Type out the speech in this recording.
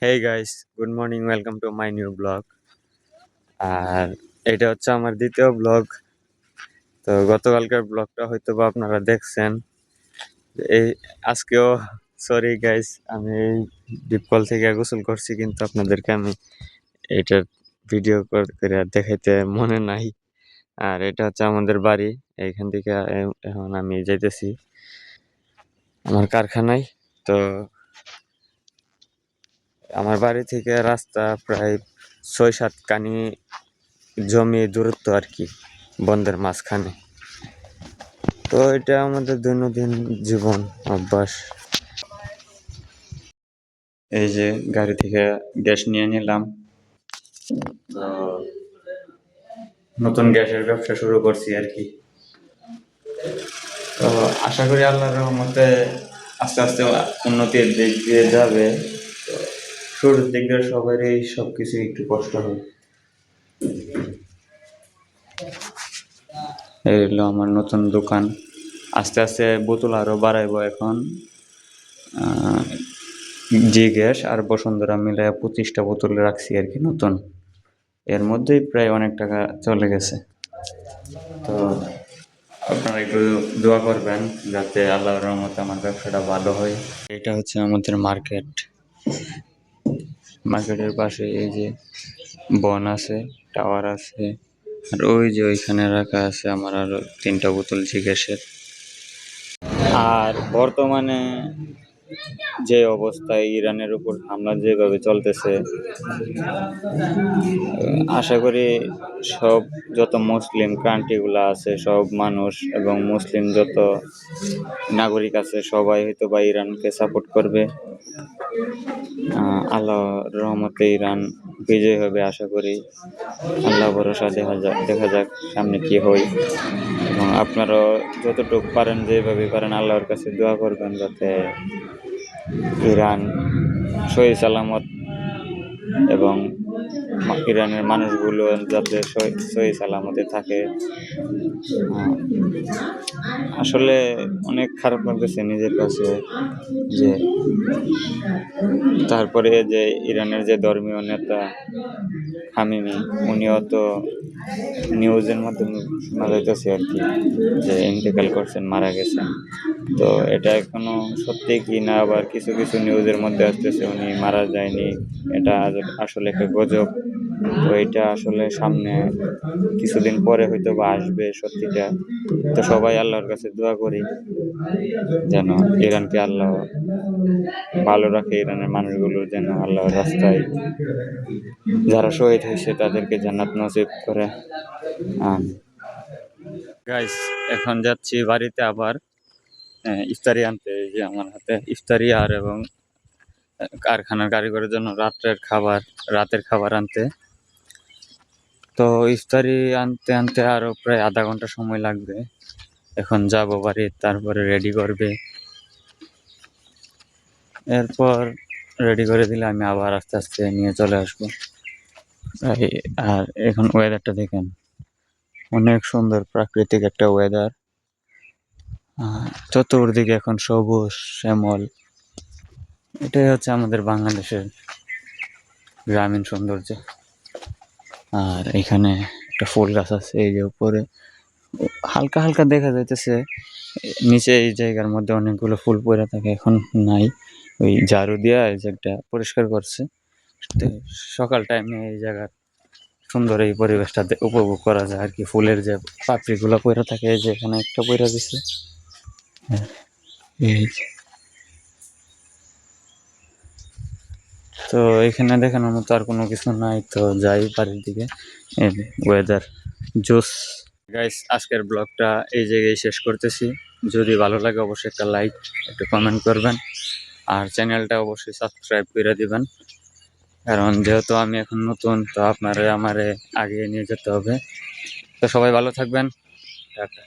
Hey guys, good morning, welcome to my new blog. আর এটা হচ্ছে আমার দ্বিতীয় ব্লগ। তো গতকালকার ব্লগটা হয়তো বা আপনারা দেখছেন। এই আজকেও সরি গাইস, আমি এই ডিপ কল থেকে গোসল করছি, কিন্তু আপনাদেরকে আমি এটার ভিডিও করে আর দেখাইতে মনে নাই। আর এটা হচ্ছে আমাদের বাড়ি। এইখান থেকে এখন আমি যাইতেছি আমার কারখানায়। তো আমার বাড়ি থেকে রাস্তা প্রায় ৬-৭ কানি জমি দূরত্ব আর কি, বন্ধের মাঝখানে। তো এটা আমাদের দৈনন্দিন জীবন অভ্যাস। এই যে গাড়ি থেকে গ্যাস নিয়ে নিলাম। তো নতুন গ্যাসের ব্যবসা শুরু করছি আর কি। তো আশা করি আল্লাহর রহমতে আস্তে আস্তে উন্নতির দিক দিয়ে যাবে। তো শুরুর দিক দিয়ে সবারই সবকিছু একটু কষ্ট হয়। এই হলো আমার নতুন দোকান। আস্তে আস্তে বোতল আরো বাড়াইবো এখন। জি গ্যাস আর বসুন্ধরা মিলায় 25টা বোতল রাখছি আর কি নতুন। এর মধ্যেই প্রায় অনেক টাকা চলে গেছে। তো আপনারা একটু দোয়া করবেন যাতে আল্লাহর রহমতে আমার ব্যবসাটা ভালো হয়। এটা হচ্ছে আমাদের মার্কেট। মার্কেটের পাশে এই যে বন আছে, টাওয়ার আছে, আর ওই যে ওইখানে রাখা আছে আমার আরো 3টা বোতল জি গ্যাসের। আর বর্তমানে যে অবস্থায় ইরানের উপর হামলা যেভাবে চলতেছে, আশা করি সব যত মুসলিম কান্ট্রিগুলো আছে, সব মানুষ এবং মুসলিম যত নাগরিক আছে সবাই হয়তো বা ইরানকে সাপোর্ট করবে। আল্লাহর রহমতে ইরান বিজয় হবে আশা করি। আল্লাহ ভরসা, দেখা যাক সামনে কি হয়। এবং আপনারাও যতটুকু পারেন, যেভাবে পারেন আল্লাহর কাছে দোয়া করবেন যাতে ইরান সহি সালামত এবং ইরানের মানুষগুলো যাতে সহি সালামতে থাকে। আসলে অনেক খারাপ লাগতেছে নিজের কাছে যে তারপরে যে ইরানের যে ধর্মীয় নেতা হামিমি, উনিও তো নিউজের মাধ্যমে শোনা যাইতেছে আর কি যে ইন্তেকাল করছেন, মারা গেছেন। তো এটা এখনো সত্যি কি না, আবার কিছু কিছু নিউজের মধ্যে আসতেছে উনি মারা যায়নি, এটা আসলে একটা গুজব। তো এটা আসলে সামনে কিছুদিন পরে হয়তো বা আসবে সত্যিটা। তো সবাই আল্লাহর কাছে দোয়া করি যেন ইরানকে আল্লাহ ভালো রাখে, ইরানের মানুষগুলোর যেন আল্লাহর রাস্তায় যারা শহীদ হয়েছে তাদেরকে জান্নাত নসিব করে। গাইস, এখন যাচ্ছি বাড়িতে আবার ইফতারি আনতে। এই যে আমার হাতে ইফতারি আর এবং কারখানার কারিগরের জন্য রাতের খাবার আনতে। তো ইফতারি আনতে আনতে আরো প্রায় আধা ঘন্টা সময় লাগবে। এখন যাব বাড়ি, তারপরে রেডি করবে। এরপর রেডি করে দিলে আমি আবার আস্তে আস্তে নিয়ে চলে আসবো। আর এখন ওয়েদারটা দেখেন, অনেক সুন্দর প্রাকৃতিক একটা ওয়েদার। চতুর্দিকে এখন সবুজ শ্যামল। এটাই হচ্ছে আমাদের বাংলাদেশের গ্রামীণ সৌন্দর্য। আর এখানে একটা ফুল গাছ আছে, এই যে উপরে হালকা হালকা দেখা যাইতেছে। নিচে এই জায়গার মধ্যে অনেকগুলো ফুল পড়ে থাকে, এখন নাই। ওই ঝাড়ু দিয়া এই জায়গাটা পরিষ্কার করছে। সকাল টাইমে এই জায়গার সুন্দর এই পরিবেশটা উপভোগ করা যায় আর কি। ফুলের যে পাপড়িগুলো পড়ে থাকে, এই যে এখানে একটা পড়ে দিছে। তো এখানে দেখানোর মতো আর কোনো কিছু নাই, তো যাই বাড়ির দিকে। ওয়েদার জোস। গাইস, আজকের ব্লগটা এই জায়গায় শেষ করতেছি। যদি ভালো লাগে অবশ্যই একটা লাইক, একটা কমেন্ট করবেন, আর চ্যানেলটা অবশ্যই সাবস্ক্রাইব করে দিবেন। কারণ যেহেতু আমি এখন নতুন, তো আপনারা আমারে আগে নিয়ে যেতে হবে। তো সবাই ভালো থাকবেন। টাটা।